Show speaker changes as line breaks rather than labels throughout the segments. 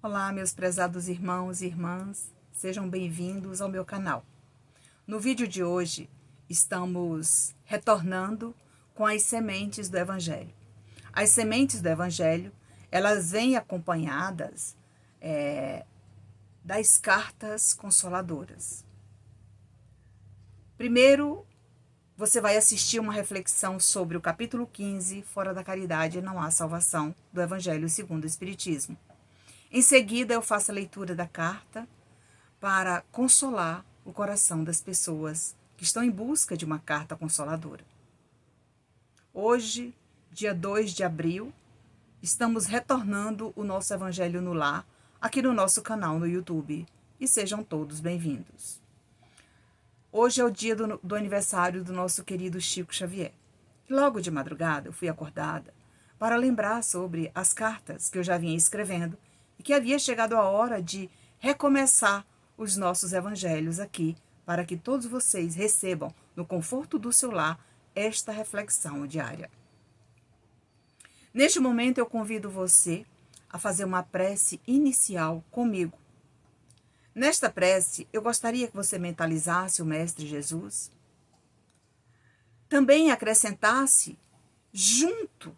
Olá, meus prezados irmãos e irmãs, sejam bem-vindos ao meu canal. No vídeo de hoje, estamos retornando com as sementes do Evangelho. As sementes do Evangelho, elas vêm acompanhadas das cartas consoladoras. Primeiro, você vai assistir uma reflexão sobre o capítulo 15, Fora da Caridade não há salvação, do Evangelho segundo o Espiritismo. Em seguida, eu faço a leitura da carta para consolar o coração das pessoas que estão em busca de uma carta consoladora. Hoje, dia 2 de abril, estamos retornando o nosso Evangelho no Lar aqui no nosso canal no YouTube. E sejam todos bem-vindos. Hoje é o dia do aniversário do nosso querido Chico Xavier. Logo de madrugada, eu fui acordada para lembrar sobre as cartas que eu já vinha escrevendo e que havia chegado a hora de recomeçar os nossos evangelhos aqui, para que todos vocês recebam, no conforto do seu lar, esta reflexão diária. Neste momento, eu convido você a fazer uma prece inicial comigo. Nesta prece, eu gostaria que você mentalizasse o Mestre Jesus. Também acrescentasse, junto,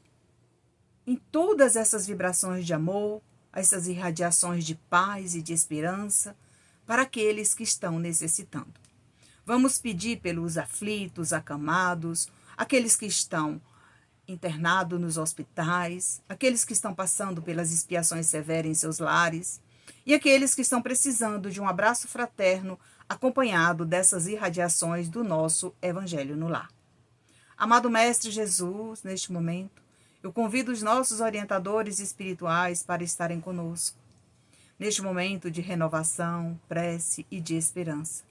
em todas essas vibrações de amor, essas irradiações de paz e de esperança, para aqueles que estão necessitando. Vamos pedir pelos aflitos, acamados, aqueles que estão internados nos hospitais, aqueles que estão passando pelas expiações severas em seus lares, e aqueles que estão precisando de um abraço fraterno acompanhado dessas irradiações do nosso Evangelho no Lar. Amado Mestre Jesus, neste momento, eu convido os nossos orientadores espirituais para estarem conosco, neste momento de renovação, prece e de esperança.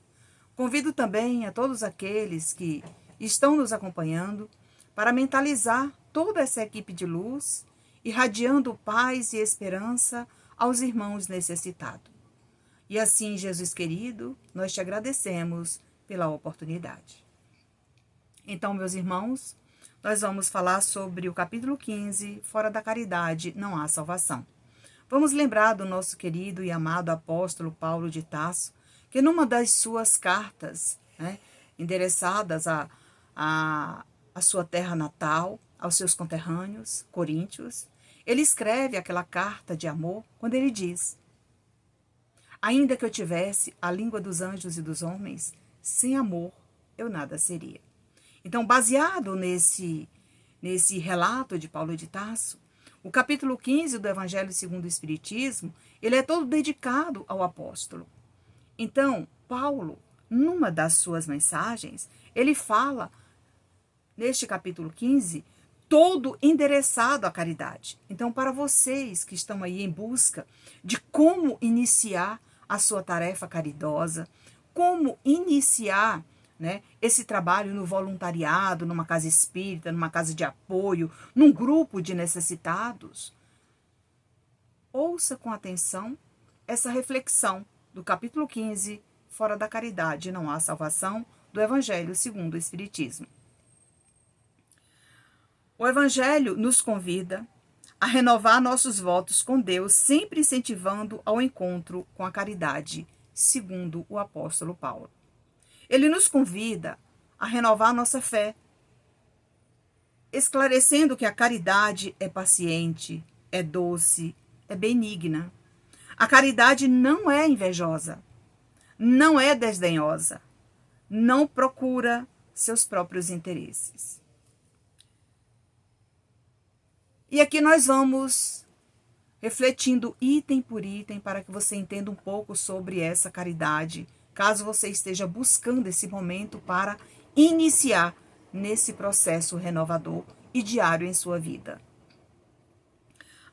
Convido também a todos aqueles que estão nos acompanhando para mentalizar toda essa equipe de luz, irradiando paz e esperança aos irmãos necessitados. E assim, Jesus querido, nós te agradecemos pela oportunidade. Então, meus irmãos, nós vamos falar sobre o capítulo 15, Fora da Caridade não há salvação. Vamos lembrar do nosso querido e amado apóstolo Paulo de Tarso, que numa das suas cartas, endereçadas à sua terra natal, aos seus conterrâneos, coríntios, ele escreve aquela carta de amor quando ele diz: ainda que eu tivesse a língua dos anjos e dos homens, sem amor eu nada seria. Então, baseado nesse relato de Paulo de Tarso, o capítulo 15 do Evangelho segundo o Espiritismo, ele é todo dedicado ao apóstolo. Então, Paulo, numa das suas mensagens, ele fala, neste capítulo 15, todo endereçado à caridade. Então, para vocês que estão aí em busca de como iniciar a sua tarefa caridosa, como iniciar esse trabalho no voluntariado, numa casa espírita, numa casa de apoio, num grupo de necessitados, ouça com atenção essa reflexão do capítulo 15, Fora da Caridade não há salvação, do Evangelho segundo o Espiritismo. O Evangelho nos convida a renovar nossos votos com Deus, sempre incentivando ao encontro com a caridade, segundo o apóstolo Paulo. Ele nos convida a renovar nossa fé, esclarecendo que a caridade é paciente, é doce, é benigna. A caridade não é invejosa, não é desdenhosa, não procura seus próprios interesses. E aqui nós vamos refletindo item por item para que você entenda um pouco sobre essa caridade, caso você esteja buscando esse momento para iniciar nesse processo renovador e diário em sua vida.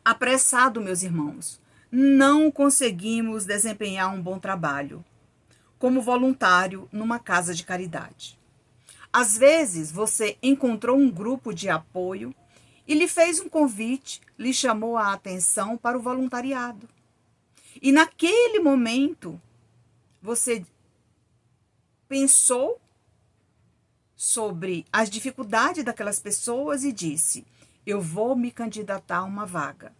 Apressado, meus irmãos, não conseguimos desempenhar um bom trabalho como voluntário numa casa de caridade. Às vezes, você encontrou um grupo de apoio e lhe fez um convite, lhe chamou a atenção para o voluntariado. E naquele momento, você pensou sobre as dificuldades daquelas pessoas e disse: eu vou me candidatar a uma vaga.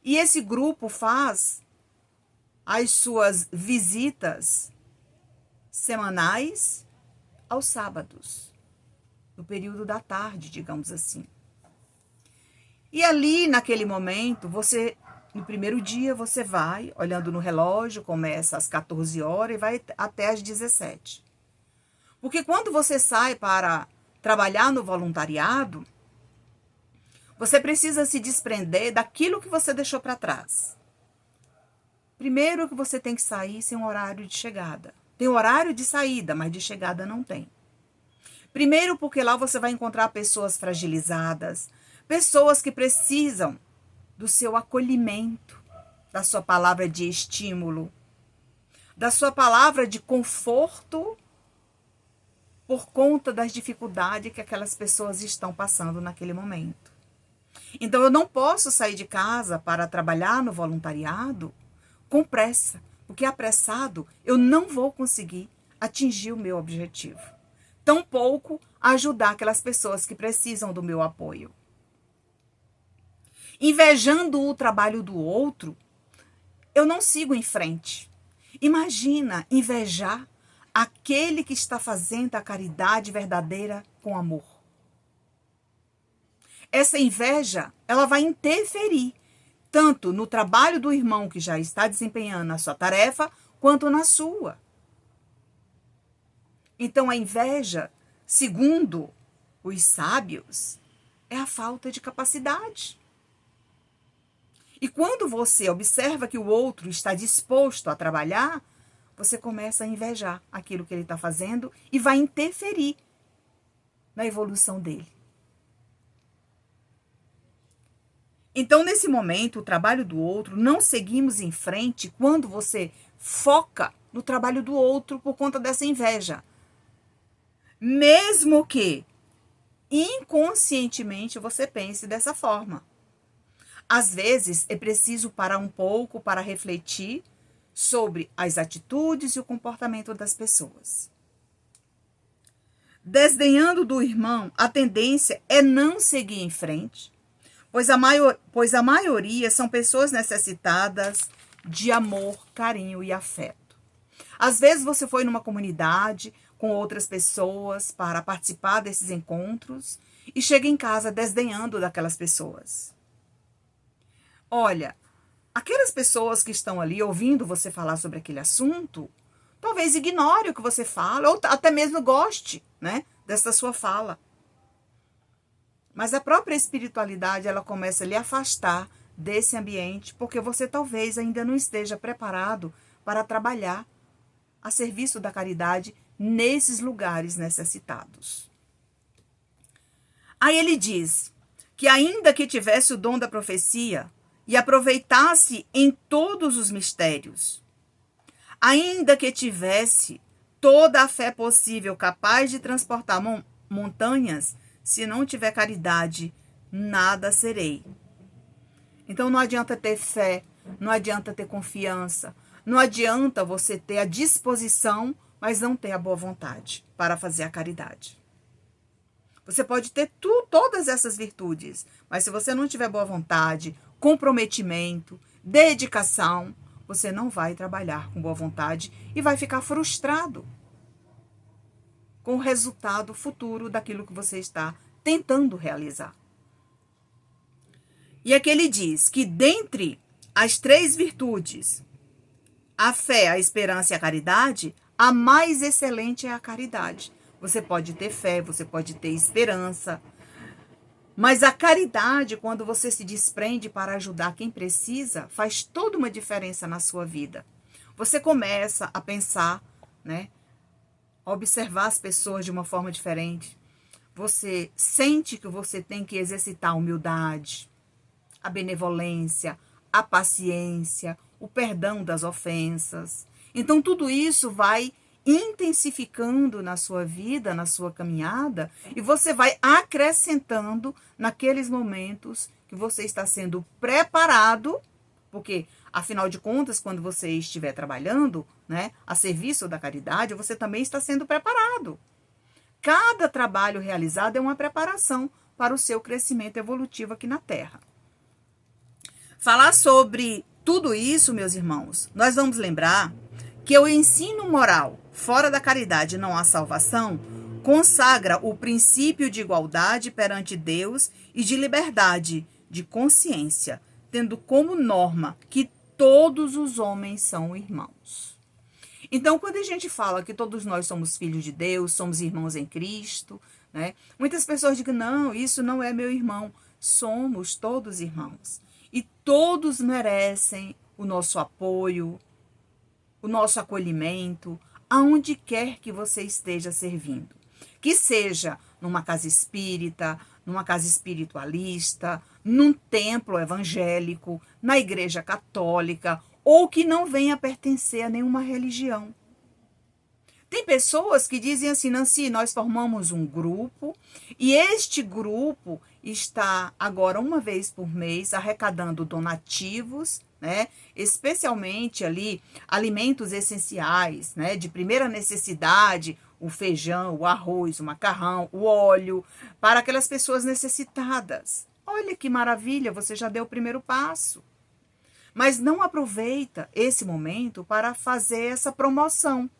E esse grupo faz as suas visitas semanais aos sábados, no período da tarde, digamos assim. E ali, naquele momento, no primeiro dia, você vai, olhando no relógio, começa às 14 horas e vai até às 17. Porque quando você sai para trabalhar no voluntariado, você precisa se desprender daquilo que você deixou para trás. Primeiro que você tem que sair sem um horário de chegada. Tem horário de saída, mas de chegada não tem. Primeiro porque lá você vai encontrar pessoas fragilizadas, pessoas que precisam do seu acolhimento, da sua palavra de estímulo, da sua palavra de conforto por conta das dificuldades que aquelas pessoas estão passando naquele momento. Então eu não posso sair de casa para trabalhar no voluntariado com pressa, porque apressado eu não vou conseguir atingir o meu objetivo. Tampouco ajudar aquelas pessoas que precisam do meu apoio. Invejando o trabalho do outro, eu não sigo em frente. Imagina invejar aquele que está fazendo a caridade verdadeira com amor. Essa inveja, ela vai interferir tanto no trabalho do irmão que já está desempenhando a sua tarefa, quanto na sua. Então, a inveja, segundo os sábios, é a falta de capacidade. E quando você observa que o outro está disposto a trabalhar, você começa a invejar aquilo que ele está fazendo e vai interferir na evolução dele. Então, nesse momento, o trabalho do outro, não seguimos em frente quando você foca no trabalho do outro por conta dessa inveja. Mesmo que inconscientemente você pense dessa forma. Às vezes, é preciso parar um pouco para refletir sobre as atitudes e o comportamento das pessoas. Desdenhando do irmão, a tendência é não seguir em frente, pois a maioria são pessoas necessitadas de amor, carinho e afeto. Às vezes você foi numa comunidade com outras pessoas para participar desses encontros e chega em casa desdenhando daquelas pessoas. Olha, aquelas pessoas que estão ali ouvindo você falar sobre aquele assunto, talvez ignore o que você fala, ou até mesmo goste, né, dessa sua fala. Mas a própria espiritualidade, ela começa a lhe afastar desse ambiente, porque você talvez ainda não esteja preparado para trabalhar a serviço da caridade nesses lugares necessitados. Aí ele diz que ainda que tivesse o dom da profecia e aproveitasse em todos os mistérios, ainda que tivesse toda a fé possível capaz de transportar montanhas, se não tiver caridade, nada serei. Então não adianta ter fé, não adianta ter confiança, não adianta você ter a disposição, mas não ter a boa vontade para fazer a caridade. Você pode ter todas essas virtudes, mas se você não tiver boa vontade, comprometimento, dedicação, você não vai trabalhar com boa vontade e vai ficar frustrado com o resultado futuro daquilo que você está tentando realizar. E aqui ele diz que dentre as 3 virtudes, a fé, a esperança e a caridade, a mais excelente é a caridade. Você pode ter fé, você pode ter esperança, mas a caridade, quando você se desprende para ajudar quem precisa, faz toda uma diferença na sua vida. Você começa a pensar, né, a observar as pessoas de uma forma diferente. Você sente que você tem que exercitar a humildade, a benevolência, a paciência, o perdão das ofensas. Então, tudo isso vai intensificando na sua vida, na sua caminhada, e você vai acrescentando naqueles momentos que você está sendo preparado, porque, afinal de contas, quando você estiver trabalhando, né, a serviço da caridade, você também está sendo preparado. Cada trabalho realizado é uma preparação para o seu crescimento evolutivo aqui na Terra. Falar sobre tudo isso, meus irmãos, nós vamos lembrar que o ensino moral fora da caridade não há salvação consagra o princípio de igualdade perante Deus e de liberdade de consciência, tendo como norma que todos os homens são irmãos. Então, quando a gente fala que todos nós somos filhos de Deus, somos irmãos em Cristo, né? Muitas pessoas dizem, não, isso não é meu irmão. Somos todos irmãos. E todos merecem o nosso apoio, o nosso acolhimento, aonde quer que você esteja servindo. Que seja numa casa espírita, numa casa espiritualista, num templo evangélico, na igreja católica, ou que não venha pertencer a nenhuma religião. Tem pessoas que dizem assim, Nancy, nós formamos um grupo e este grupo está agora uma vez por mês arrecadando donativos, né? Especialmente ali alimentos essenciais, né? De primeira necessidade, o feijão, o arroz, o macarrão, o óleo, para aquelas pessoas necessitadas. Olha que maravilha, você já deu o primeiro passo. Mas não aproveita esse momento para fazer essa promoção.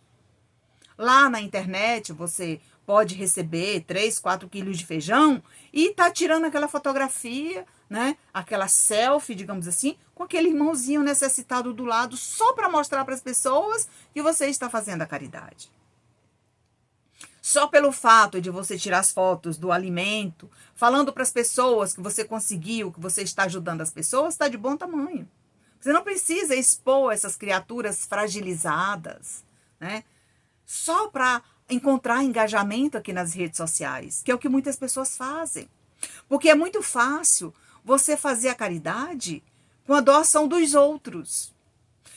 Lá na internet você pode receber 3, 4 quilos de feijão e tá tirando aquela fotografia, né? Aquela selfie, digamos assim, com aquele irmãozinho necessitado do lado, só para mostrar para as pessoas que você está fazendo a caridade. Só pelo fato de você tirar as fotos do alimento, falando para as pessoas que você conseguiu, que você está ajudando as pessoas, está de bom tamanho. Você não precisa expor essas criaturas fragilizadas, né? Só para encontrar engajamento aqui nas redes sociais, que é o que muitas pessoas fazem. Porque é muito fácil você fazer a caridade com a doação dos outros.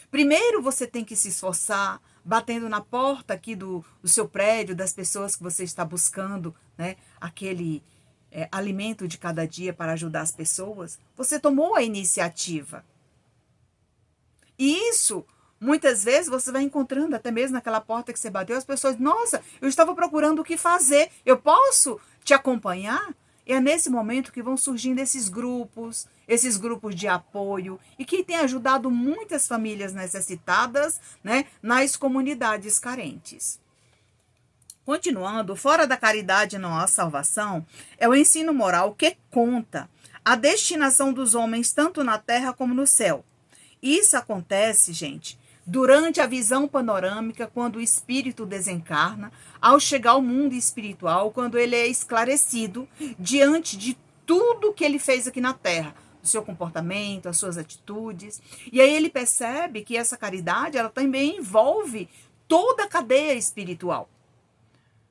Primeiro você tem que se esforçar, batendo na porta aqui do seu prédio, das pessoas que você está buscando, né? Aquele alimento de cada dia para ajudar as pessoas. Você tomou a iniciativa. E isso, muitas vezes, você vai encontrando, até mesmo naquela porta que você bateu, as pessoas, nossa, eu estava procurando o que fazer, eu posso te acompanhar? E é nesse momento que vão surgindo esses grupos de apoio, e que tem ajudado muitas famílias necessitadas, né, nas comunidades carentes. Continuando, fora da caridade não há salvação, é o ensino moral que conta a destinação dos homens tanto na terra como no céu. Isso acontece, gente, durante a visão panorâmica, quando o espírito desencarna, ao chegar ao mundo espiritual, quando ele é esclarecido diante de tudo que ele fez aqui na Terra, o seu comportamento, as suas atitudes. E aí ele percebe que essa caridade, ela também envolve toda a cadeia espiritual.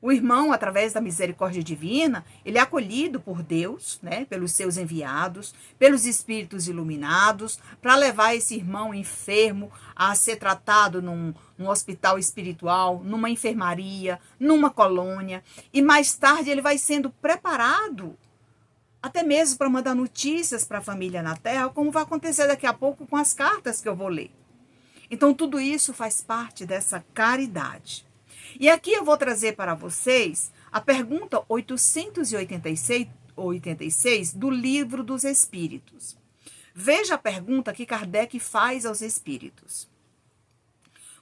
O irmão, através da misericórdia divina, ele é acolhido por Deus, né, pelos seus enviados, pelos espíritos iluminados, para levar esse irmão enfermo a ser tratado num hospital espiritual, numa enfermaria, numa colônia. E mais tarde ele vai sendo preparado, até mesmo para mandar notícias para a família na Terra, como vai acontecer daqui a pouco com as cartas que eu vou ler. Então, tudo isso faz parte dessa caridade. E aqui eu vou trazer para vocês a pergunta 886 do Livro dos Espíritos. Veja a pergunta que Kardec faz aos espíritos.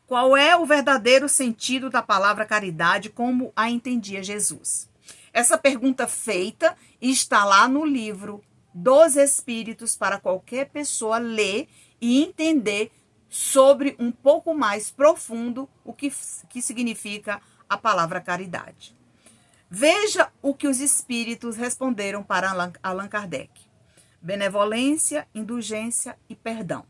Qual é o verdadeiro sentido da palavra caridade como a entendia Jesus? Essa pergunta feita está lá no Livro dos Espíritos para qualquer pessoa ler e entender sobre um pouco mais profundo o que significa a palavra caridade. Veja o que os espíritos responderam para Allan Kardec. Benevolência, indulgência e perdão.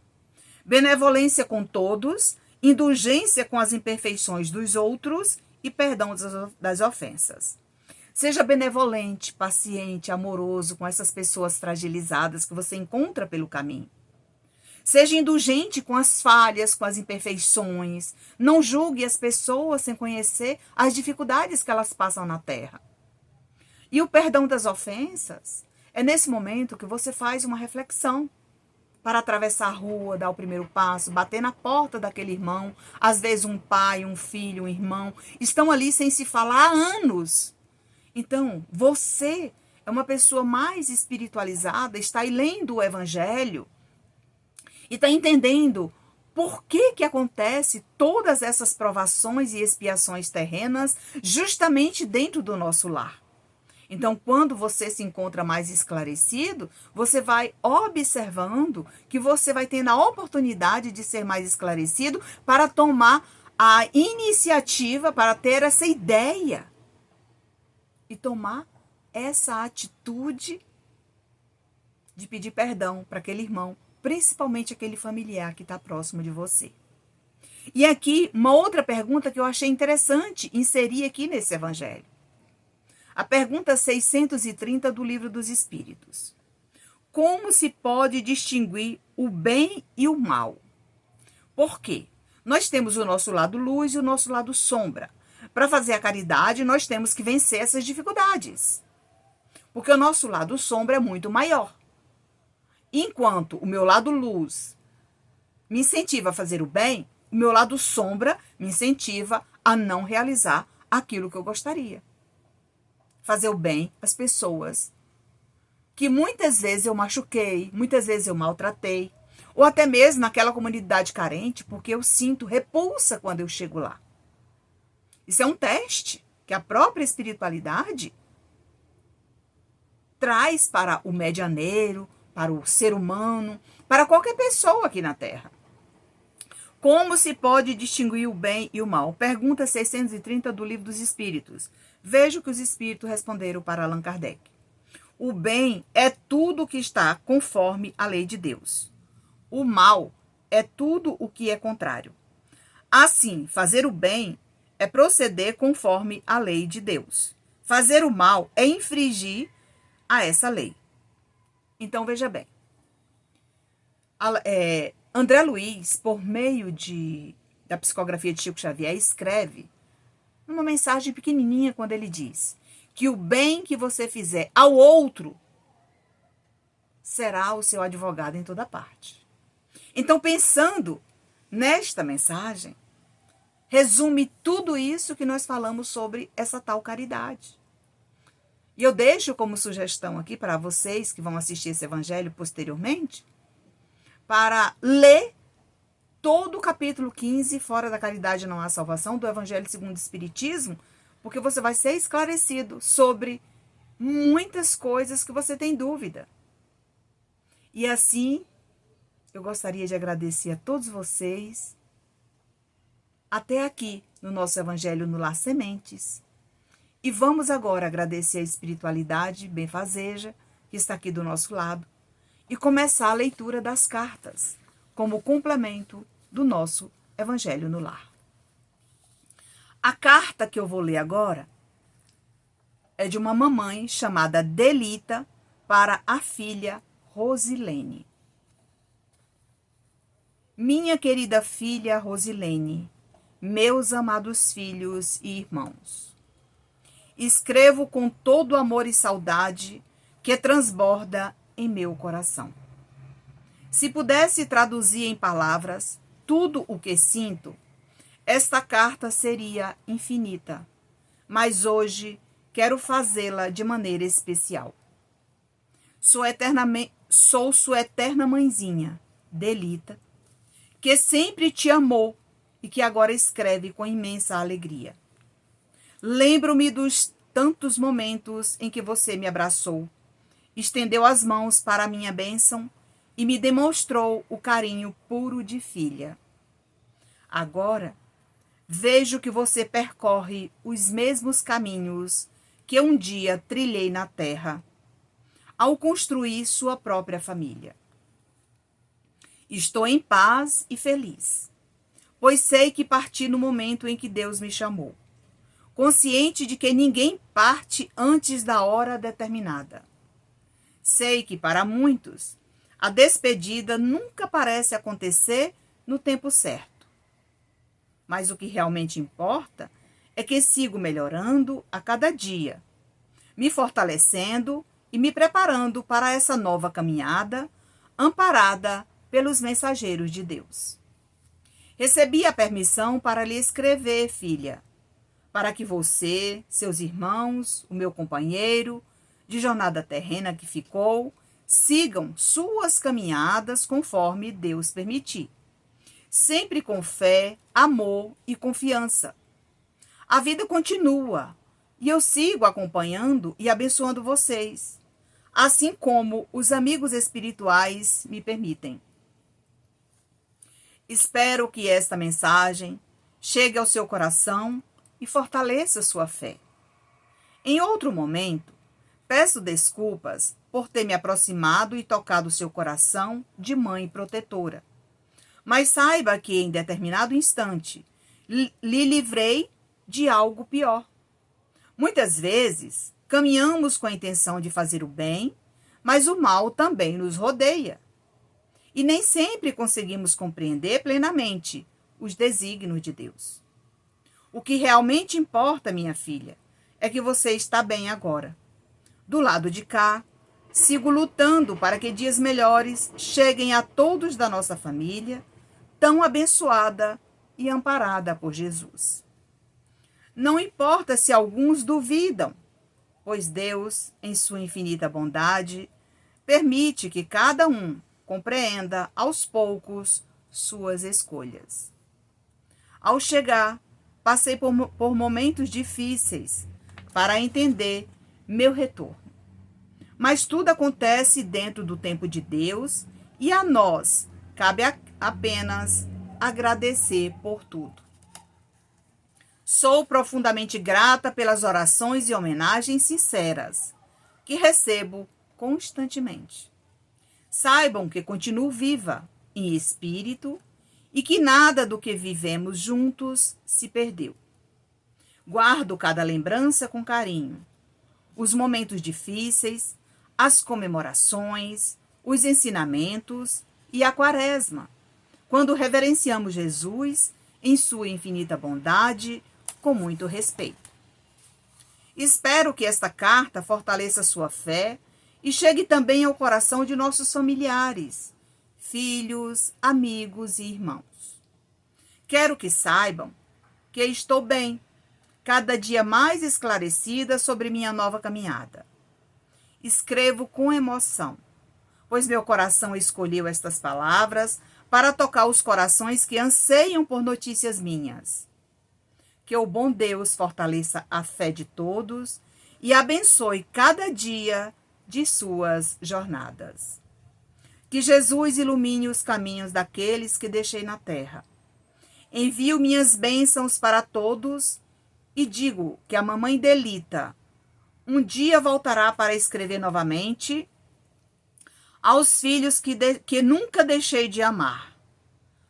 Benevolência com todos, indulgência com as imperfeições dos outros e perdão das ofensas. Seja benevolente, paciente, amoroso com essas pessoas fragilizadas que você encontra pelo caminho. Seja indulgente com as falhas, com as imperfeições. Não julgue as pessoas sem conhecer as dificuldades que elas passam na terra. E o perdão das ofensas é nesse momento que você faz uma reflexão para atravessar a rua, dar o primeiro passo, bater na porta daquele irmão. Às vezes um pai, um filho, um irmão estão ali sem se falar há anos. Então, você é uma pessoa mais espiritualizada, está aí lendo o Evangelho, E está entendendo por que acontece todas essas provações e expiações terrenas justamente dentro do nosso lar. Então, quando você se encontra mais esclarecido, você vai observando que você vai tendo a oportunidade de ser mais esclarecido para tomar a iniciativa, para ter essa ideia e tomar essa atitude de pedir perdão para aquele irmão, principalmente aquele familiar que está próximo de você. E aqui, uma outra pergunta que eu achei interessante inserir aqui nesse evangelho. A pergunta 630 do Livro dos Espíritos. Como se pode distinguir o bem e o mal? Por quê? Nós temos o nosso lado luz e o nosso lado sombra. Para fazer a caridade, nós temos que vencer essas dificuldades. Porque o nosso lado sombra é muito maior. Enquanto o meu lado luz me incentiva a fazer o bem, o meu lado sombra me incentiva a não realizar aquilo que eu gostaria. Fazer o bem às pessoas que muitas vezes eu machuquei, muitas vezes eu maltratei, ou até mesmo naquela comunidade carente, porque eu sinto repulsa quando eu chego lá. Isso é um teste que a própria espiritualidade traz para o medianeiro, para o ser humano, para qualquer pessoa aqui na Terra. Como se pode distinguir o bem e o mal? Pergunta 630 do Livro dos Espíritos. Veja o que os espíritos responderam para Allan Kardec. O bem é tudo o que está conforme a lei de Deus. O mal é tudo o que é contrário. Assim, fazer o bem é proceder conforme a lei de Deus. Fazer o mal é infringir a essa lei. Então, veja bem. André Luiz, por meio da psicografia de Chico Xavier, escreve uma mensagem pequenininha quando ele diz que o bem que você fizer ao outro será o seu advogado em toda parte. Então, pensando nesta mensagem, resume tudo isso que nós falamos sobre essa tal caridade. E eu deixo como sugestão aqui para vocês que vão assistir esse evangelho posteriormente, para ler todo o capítulo 15, Fora da Caridade Não Há Salvação, do Evangelho segundo o Espiritismo, porque você vai ser esclarecido sobre muitas coisas que você tem dúvida. E assim, eu gostaria de agradecer a todos vocês até aqui no nosso Evangelho no Lar Sementes. E vamos agora agradecer a espiritualidade benfazeja que está aqui do nosso lado e começar a leitura das cartas como complemento do nosso Evangelho no Lar. A carta que eu vou ler agora é de uma mamãe chamada Delita para a filha Rosilene. Minha querida filha Rosilene, meus amados filhos e irmãos, escrevo com todo amor e saudade que transborda em meu coração. Se pudesse traduzir em palavras tudo o que sinto, esta carta seria infinita, mas hoje quero fazê-la de maneira especial. Sou sua eterna mãezinha, Delita, que sempre te amou e que agora escreve com imensa alegria. Lembro-me dos tantos momentos em que você me abraçou, estendeu as mãos para a minha bênção e me demonstrou o carinho puro de filha. Agora, vejo que você percorre os mesmos caminhos que um dia trilhei na terra, ao construir sua própria família. Estou em paz e feliz, pois sei que parti no momento em que Deus me chamou, consciente de que ninguém parte antes da hora determinada. Sei que, para muitos, a despedida nunca parece acontecer no tempo certo. Mas o que realmente importa é que sigo melhorando a cada dia, me fortalecendo e me preparando para essa nova caminhada, amparada pelos mensageiros de Deus. Recebi a permissão para lhe escrever, filha, para que você, seus irmãos, o meu companheiro de jornada terrena que ficou, Sigam suas caminhadas conforme Deus permitir. Sempre com fé, amor e confiança. A vida continua e eu sigo acompanhando e abençoando vocês, assim como os amigos espirituais me permitem. Espero que esta mensagem chegue ao seu coração e fortaleça sua fé. Em outro momento, peço desculpas por ter me aproximado e tocado seu coração de mãe protetora. Mas saiba que em determinado instante lhe livrei de algo pior. Muitas vezes caminhamos com a intenção de fazer o bem, mas o mal também nos rodeia. E nem sempre conseguimos compreender plenamente os desígnios de Deus. O que realmente importa, minha filha, é que você está bem agora. Do lado de cá, sigo lutando para que dias melhores cheguem a todos da nossa família, tão abençoada e amparada por Jesus. Não importa se alguns duvidam, pois Deus, em sua infinita bondade, permite que cada um compreenda aos poucos suas escolhas. Ao chegar, passei por momentos difíceis para entender meu retorno. Mas tudo acontece dentro do tempo de Deus e a nós cabe apenas agradecer por tudo. Sou profundamente grata pelas orações e homenagens sinceras que recebo constantemente. Saibam que continuo viva em espírito e que nada do que vivemos juntos se perdeu. Guardo cada lembrança com carinho. Os momentos difíceis, as comemorações, os ensinamentos e a quaresma, quando reverenciamos Jesus em sua infinita bondade, com muito respeito. Espero que esta carta fortaleça sua fé e chegue também ao coração de nossos familiares, filhos, amigos e irmãos. Quero que saibam que estou bem, cada dia mais esclarecida sobre minha nova caminhada. Escrevo com emoção, pois meu coração escolheu estas palavras para tocar os corações que anseiam por notícias minhas. Que o bom Deus fortaleça a fé de todos e abençoe cada dia de suas jornadas. Que Jesus ilumine os caminhos daqueles que deixei na terra. Envio minhas bênçãos para todos e digo que a mamãe Delita um dia voltará para escrever novamente aos filhos que nunca deixei de amar,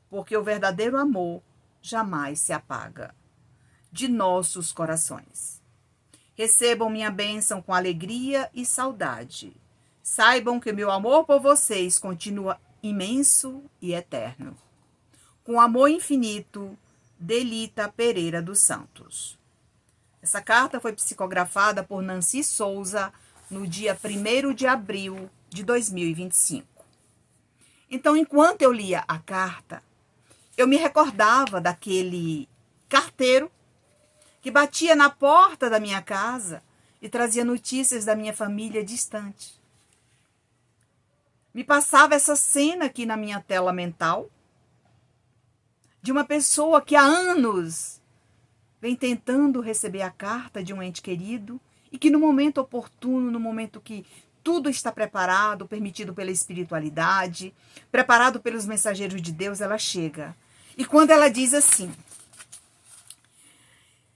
porque o verdadeiro amor jamais se apaga de nossos corações. Recebam minha bênção com alegria e saudade. Saibam que meu amor por vocês continua imenso e eterno. Com amor infinito, Delita Pereira dos Santos. Essa carta foi psicografada por Nancy Souza no dia 1º de abril de 2025. Então, enquanto eu lia a carta, eu me recordava daquele carteiro que batia na porta da minha casa e trazia notícias da minha família distante. Me passava essa cena aqui na minha tela mental de uma pessoa que há anos vem tentando receber a carta de um ente querido e que no momento oportuno, no momento que tudo está preparado, permitido pela espiritualidade, preparado pelos mensageiros de Deus, ela chega. E quando ela diz assim: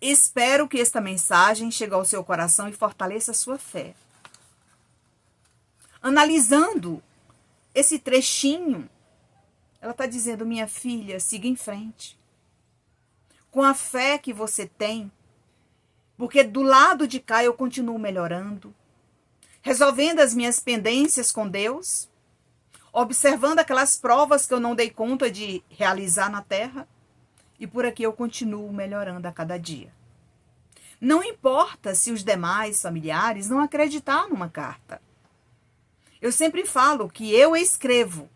espero que esta mensagem chegue ao seu coração e fortaleça a sua fé. Analisando esse trechinho, ela está dizendo: minha filha, siga em frente. Com a fé que você tem, porque do lado de cá eu continuo melhorando, resolvendo as minhas pendências com Deus, observando aquelas provas que eu não dei conta de realizar na terra, e por aqui eu continuo melhorando a cada dia. Não importa se os demais familiares não acreditar numa carta. Eu sempre falo que eu escrevo.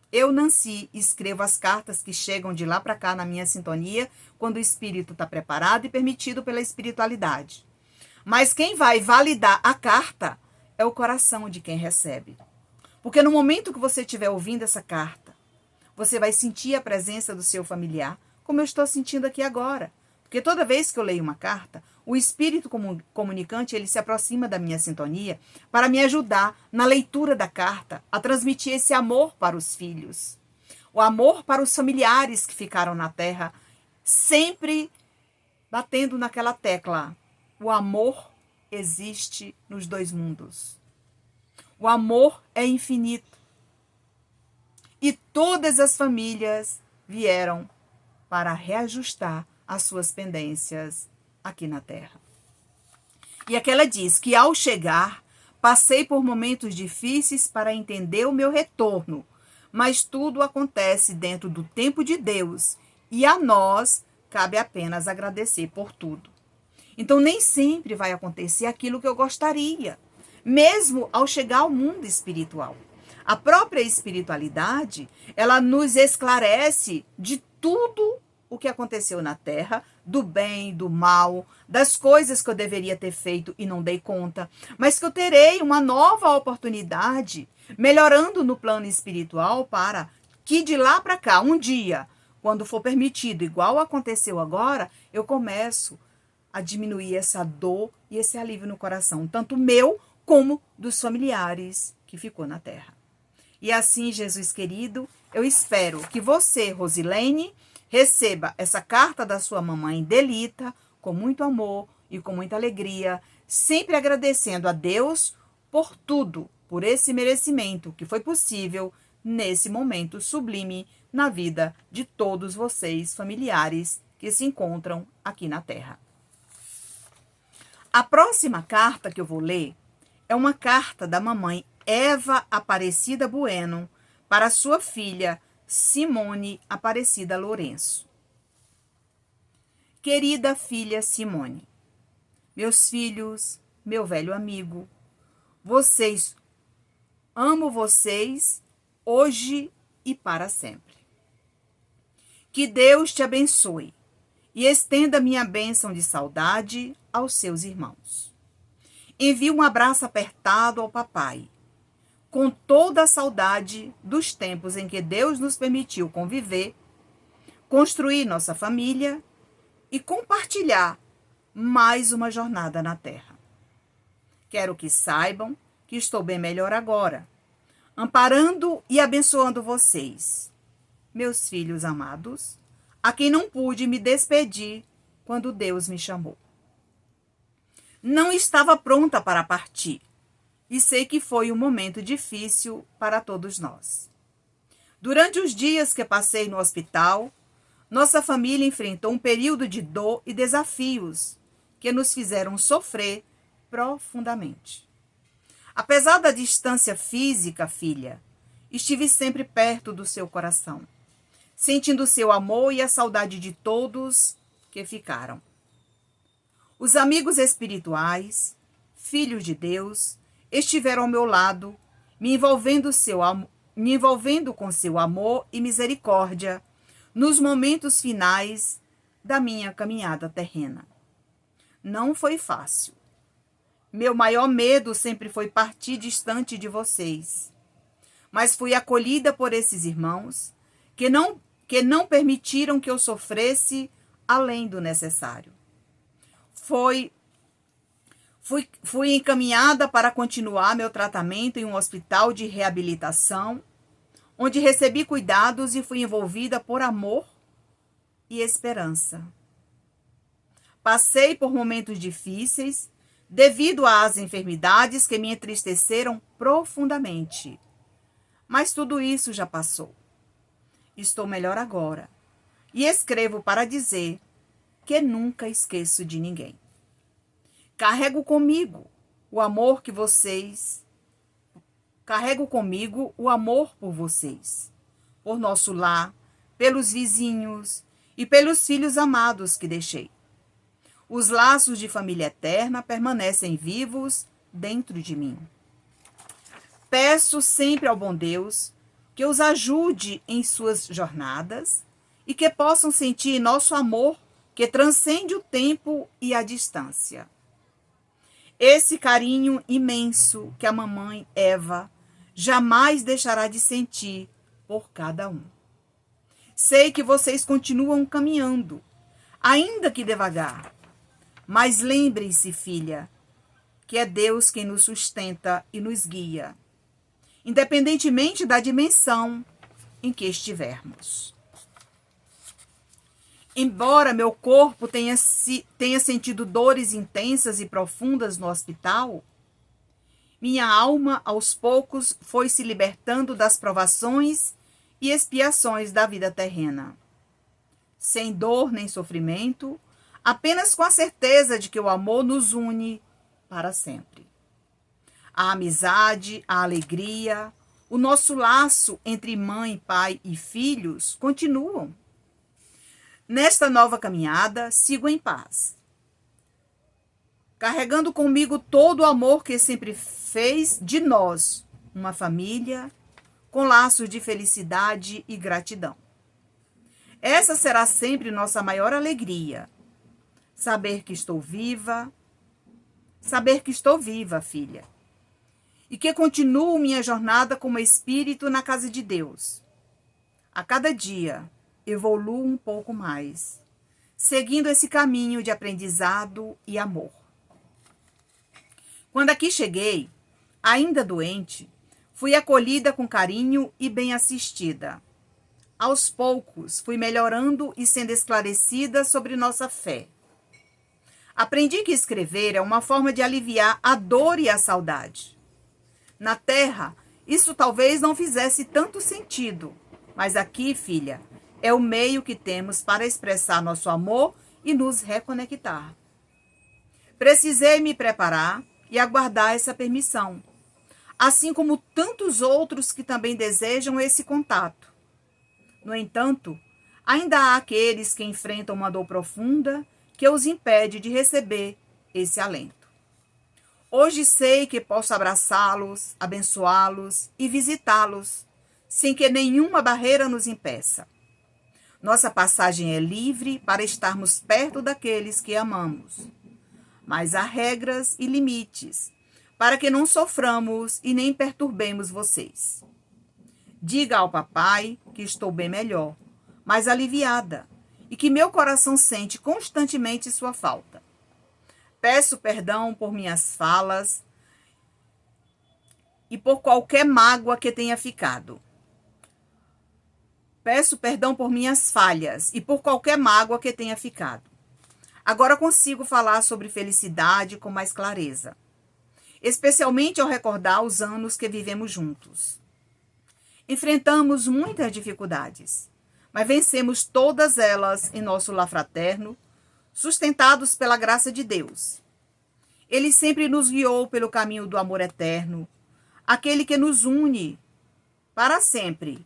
Eu, Nancy, escrevo as cartas que chegam de lá para cá na minha sintonia, quando o espírito está preparado e permitido pela espiritualidade. Mas quem vai validar a carta é o coração de quem recebe. Porque no momento que você estiver ouvindo essa carta, você vai sentir a presença do seu familiar, como eu estou sentindo aqui agora. Porque toda vez que eu leio uma carta, o espírito comunicante, ele se aproxima da minha sintonia para me ajudar na leitura da carta, a transmitir esse amor para os filhos. O amor para os familiares que ficaram na terra, sempre batendo naquela tecla. O amor existe nos dois mundos. O amor é infinito. E todas as famílias vieram para reajustar as suas pendências aqui na terra. E aqui ela diz que ao chegar, passei por momentos difíceis para entender o meu retorno, mas tudo acontece dentro do tempo de Deus e a nós cabe apenas agradecer por tudo. Então nem sempre vai acontecer aquilo que eu gostaria, mesmo ao chegar ao mundo espiritual. A própria espiritualidade, ela nos esclarece de tudo o que aconteceu na Terra, do bem, do mal, das coisas que eu deveria ter feito e não dei conta, mas que eu terei uma nova oportunidade, melhorando no plano espiritual, para que de lá para cá, um dia, quando for permitido, igual aconteceu agora, eu começo a diminuir essa dor e esse alívio no coração, tanto meu como dos familiares que ficou na Terra. E assim, Jesus querido, eu espero que você, Rosilene, receba essa carta da sua mamãe Delita com muito amor e com muita alegria, sempre agradecendo a Deus por tudo, por esse merecimento que foi possível nesse momento sublime na vida de todos vocês, familiares que se encontram aqui na Terra. A próxima carta que eu vou ler é uma carta da mamãe Eva Aparecida Bueno para sua filha Simone Aparecida Lourenço. Querida filha Simone, meus filhos, meu velho amigo, amo vocês hoje e para sempre. Que Deus te abençoe e estenda minha bênção de saudade aos seus irmãos. Envie um abraço apertado ao papai, com toda a saudade dos tempos em que Deus nos permitiu conviver, construir nossa família e compartilhar mais uma jornada na Terra. Quero que saibam que estou bem melhor agora, amparando e abençoando vocês, meus filhos amados, a quem não pude me despedir quando Deus me chamou. Não estava pronta para partir, e sei que foi um momento difícil para todos nós. Durante os dias que passei no hospital, nossa família enfrentou um período de dor e desafios que nos fizeram sofrer profundamente. Apesar da distância física, filha, estive sempre perto do seu coração, sentindo o seu amor e a saudade de todos que ficaram. Os amigos espirituais, filhos de Deus, estiveram ao meu lado, me envolvendo com seu amor e misericórdia nos momentos finais da minha caminhada terrena. Não foi fácil. Meu maior medo sempre foi partir distante de vocês. Mas fui acolhida por esses irmãos que não permitiram que eu sofresse além do necessário. Fui encaminhada para continuar meu tratamento em um hospital de reabilitação, onde recebi cuidados e fui envolvida por amor e esperança. Passei por momentos difíceis devido às enfermidades que me entristeceram profundamente. Mas tudo isso já passou. Estou melhor agora e escrevo para dizer que nunca esqueço de ninguém. Carrego comigo o amor por vocês, por nosso lar, pelos vizinhos e pelos filhos amados que deixei. Os laços de família eterna permanecem vivos dentro de mim. Peço sempre ao bom Deus que os ajude em suas jornadas e que possam sentir nosso amor que transcende o tempo e a distância. Esse carinho imenso que a mamãe Eva jamais deixará de sentir por cada um. Sei que vocês continuam caminhando, ainda que devagar. Mas lembrem-se, filha, que é Deus quem nos sustenta e nos guia, independentemente da dimensão em que estivermos. Embora meu corpo tenha sentido dores intensas e profundas no hospital, minha alma, aos poucos, foi se libertando das provações e expiações da vida terrena. Sem dor nem sofrimento, apenas com a certeza de que o amor nos une para sempre. A amizade, a alegria, o nosso laço entre mãe, pai e filhos continuam. Nesta nova caminhada, sigo em paz, carregando comigo todo o amor que sempre fez de nós uma família com laços de felicidade e gratidão. Essa será sempre nossa maior alegria, saber que estou viva, filha, e que continuo minha jornada como espírito na casa de Deus. A cada dia, evoluo um pouco mais, seguindo esse caminho de aprendizado e amor. Quando aqui cheguei, ainda doente, fui acolhida com carinho e bem assistida. Aos poucos, fui melhorando e sendo esclarecida sobre nossa fé. Aprendi que escrever é uma forma de aliviar a dor e a saudade. Na Terra, isso talvez não fizesse tanto sentido, mas aqui, filha, é o meio que temos para expressar nosso amor e nos reconectar. Precisei me preparar e aguardar essa permissão, assim como tantos outros que também desejam esse contato. No entanto, ainda há aqueles que enfrentam uma dor profunda que os impede de receber esse alento. Hoje sei que posso abraçá-los, abençoá-los e visitá-los, sem que nenhuma barreira nos impeça. Nossa passagem é livre para estarmos perto daqueles que amamos. Mas há regras e limites, para que não soframos e nem perturbemos vocês. Diga ao papai que estou bem melhor, mais aliviada, e que meu coração sente constantemente sua falta. Peço perdão por minhas falas e por qualquer mágoa que tenha ficado. Peço perdão por minhas falhas e por qualquer mágoa que tenha ficado. Agora consigo falar sobre felicidade com mais clareza, especialmente ao recordar os anos que vivemos juntos. Enfrentamos muitas dificuldades, mas vencemos todas elas em nosso lar fraterno, sustentados pela graça de Deus. Ele sempre nos guiou pelo caminho do amor eterno, aquele que nos une para sempre,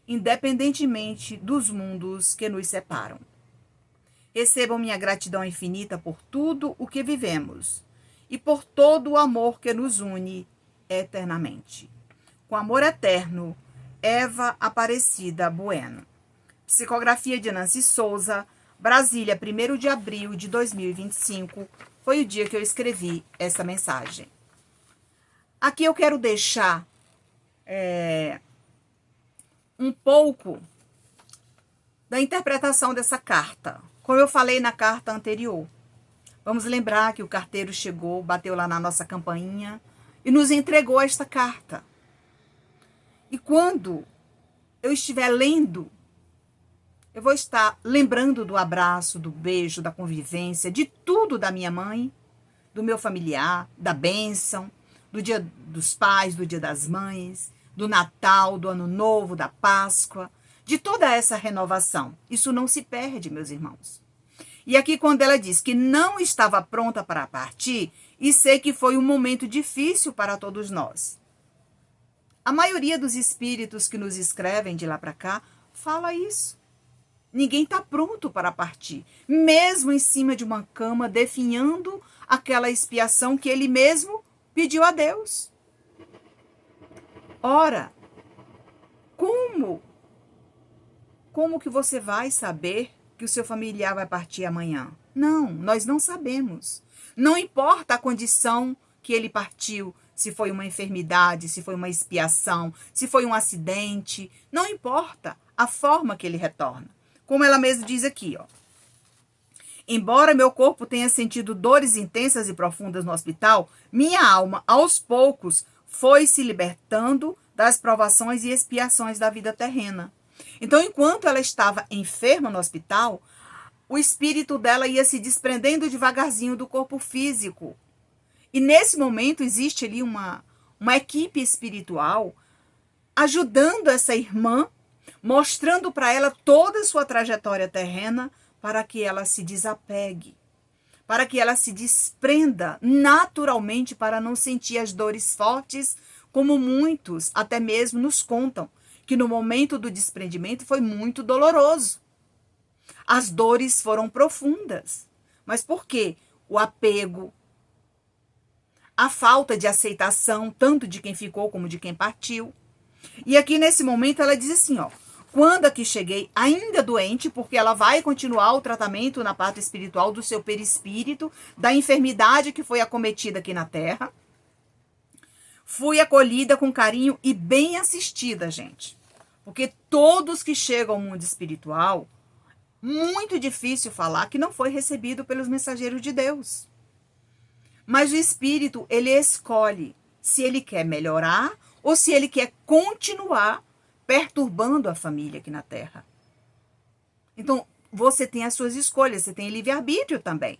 independentemente dos mundos que nos separam. Recebam minha gratidão infinita por tudo o que vivemos e por todo o amor que nos une eternamente. Com amor eterno, Eva Aparecida Bueno. Psicografia de Nancy Souza, Brasília, 1º de abril de 2025. Foi o dia que eu escrevi essa mensagem. Aqui eu quero deixar um pouco da interpretação dessa carta. Como eu falei na carta anterior, vamos lembrar que o carteiro chegou, bateu lá na nossa campainha e nos entregou esta carta. E quando eu estiver lendo, eu vou estar lembrando do abraço, do beijo, da convivência, de tudo da minha mãe, do meu familiar, da bênção, do Dia dos Pais, do Dia das Mães, do Natal, do Ano Novo, da Páscoa, de toda essa renovação. Isso não se perde, meus irmãos. E aqui quando ela diz que não estava pronta para partir, e sei que foi um momento difícil para todos nós. A maioria dos espíritos que nos escrevem de lá para cá fala isso. Ninguém está pronto para partir, mesmo em cima de uma cama, definhando aquela expiação que ele mesmo pediu a Deus. Ora, como que você vai saber que o seu familiar vai partir amanhã? Não, nós não sabemos. Não importa a condição que ele partiu, se foi uma enfermidade, se foi uma expiação, se foi um acidente, não importa a forma que ele retorna. Como ela mesma diz aqui, ó. Embora meu corpo tenha sentido dores intensas e profundas no hospital, minha alma, aos poucos, foi se libertando das provações e expiações da vida terrena. Então, enquanto ela estava enferma no hospital, o espírito dela ia se desprendendo devagarzinho do corpo físico. E nesse momento existe ali uma equipe espiritual ajudando essa irmã, mostrando para ela toda a sua trajetória terrena, para que ela se desapegue, para que ela se desprenda naturalmente, para não sentir as dores fortes, como muitos até mesmo nos contam, que no momento do desprendimento foi muito doloroso. As dores foram profundas. Mas por quê? O apego, a falta de aceitação, tanto de quem ficou como de quem partiu. E aqui nesse momento ela diz assim, ó, quando aqui cheguei, ainda doente, porque ela vai continuar o tratamento na parte espiritual do seu perispírito, da enfermidade que foi acometida aqui na Terra, fui acolhida com carinho e bem assistida, gente. Porque todos que chegam ao mundo espiritual, muito difícil falar que não foi recebido pelos mensageiros de Deus. Mas o espírito, ele escolhe se ele quer melhorar ou se ele quer continuar perturbando a família aqui na Terra. Então, você tem as suas escolhas, você tem livre-arbítrio também.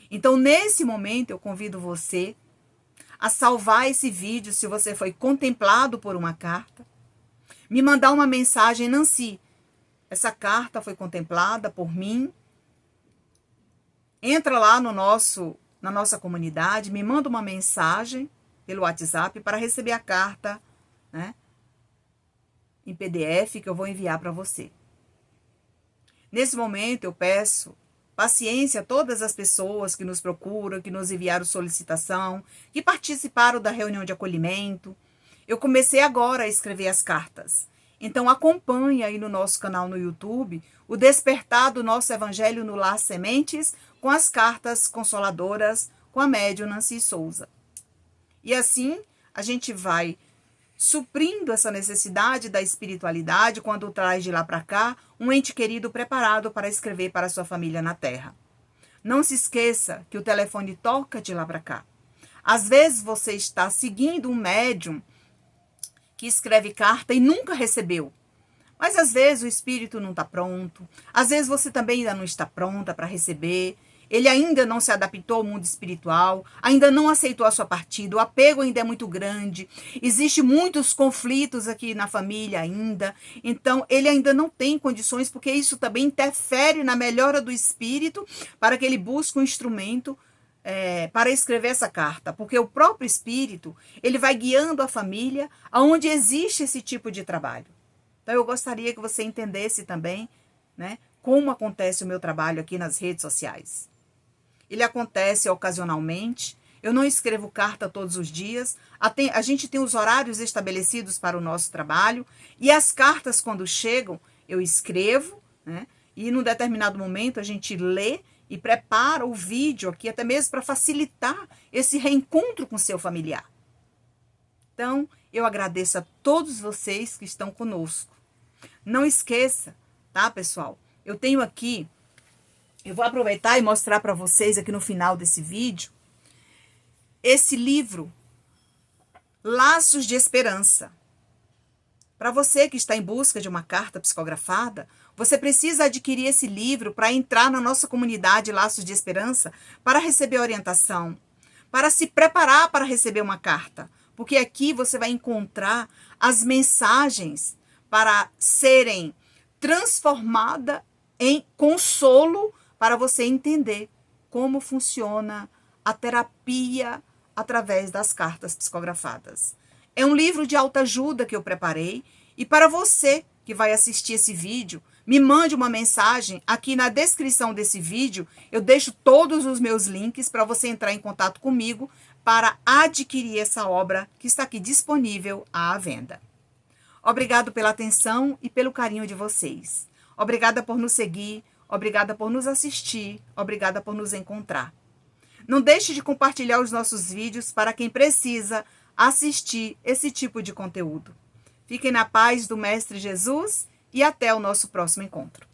Então, nesse momento, eu convido você a salvar esse vídeo se você foi contemplado por uma carta, me mandar uma mensagem, Nancy, essa carta foi contemplada por mim, entra lá na nossa comunidade, me manda uma mensagem pelo WhatsApp para receber a carta, né, em PDF que eu vou enviar para você. Nesse momento eu peço paciência a todas as pessoas que nos procuram, que nos enviaram solicitação, que participaram da reunião de acolhimento. Eu comecei agora a escrever as cartas. Então acompanhe aí no nosso canal no YouTube o Despertar do Nosso Evangelho no Lar Sementes com as cartas consoladoras com a médium Nancy Souza. E assim a gente vai suprindo essa necessidade da espiritualidade quando traz de lá para cá um ente querido preparado para escrever para sua família na Terra. Não se esqueça que o telefone toca de lá para cá. Às vezes você está seguindo um médium que escreve carta e nunca recebeu. Mas às vezes o espírito não está pronto. Às vezes você também ainda não está pronta para receber. Ele ainda não se adaptou ao mundo espiritual, ainda não aceitou a sua partida, o apego ainda é muito grande, existem muitos conflitos aqui na família ainda, então ele ainda não tem condições, porque isso também interfere na melhora do espírito, para que ele busque um instrumento para escrever essa carta, porque o próprio espírito, ele vai guiando a família aonde existe esse tipo de trabalho. Então eu gostaria que você entendesse também, né, como acontece o meu trabalho aqui nas redes sociais. Ele acontece ocasionalmente, eu não escrevo carta todos os dias, a gente tem os horários estabelecidos para o nosso trabalho, e as cartas quando chegam, eu escrevo, né? E num determinado momento a gente lê e prepara o vídeo aqui, até mesmo para facilitar esse reencontro com seu familiar. Então, eu agradeço a todos vocês que estão conosco. Não esqueça, tá, pessoal? Eu tenho aqui, eu vou aproveitar e mostrar para vocês aqui no final desse vídeo, esse livro, Laços de Esperança. Para você que está em busca de uma carta psicografada, você precisa adquirir esse livro para entrar na nossa comunidade Laços de Esperança, para receber orientação, para se preparar para receber uma carta. Porque aqui você vai encontrar as mensagens para serem transformadas em consolo, para você entender como funciona a terapia através das cartas psicografadas. É um livro de autoajuda que eu preparei, e para você que vai assistir esse vídeo, me mande uma mensagem. Aqui na descrição desse vídeo eu deixo todos os meus links para você entrar em contato comigo para adquirir essa obra que está aqui disponível à venda. Obrigado pela atenção e pelo carinho de vocês. Obrigada por nos seguir, obrigada por nos assistir, obrigada por nos encontrar. Não deixe de compartilhar os nossos vídeos para quem precisa assistir esse tipo de conteúdo. Fiquem na paz do Mestre Jesus e até o nosso próximo encontro.